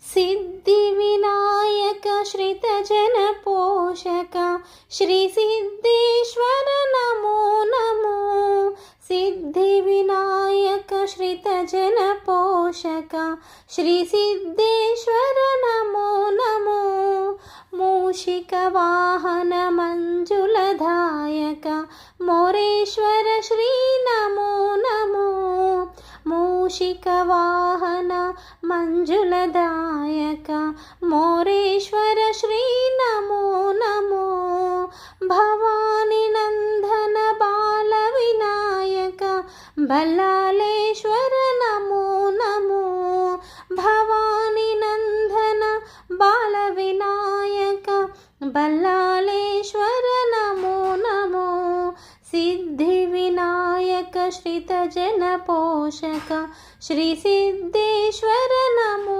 Siddhivinayak श्रितजनपोषक श्रीसिद्धेश्वर Namo Namo. Siddhivinayak श्रितजनपोषक श्रीसिद्धेश्वर Namo Namo. मूषिकवाहन मञ्जुलदायक Moreshwar Shri Namo Namo. मूषिकवाहन मञ्जुलदायक Moreshwar Shri Namo Namo. Bhavani Nandan बालविनायक Ballaleshwar Namo Namo. Bhavani Nandan बालविनायक Ballaleshwar Namo Namo. Siddhivinayak श्रितजनपोषक श्रीसिद्धेश्वर NaMo.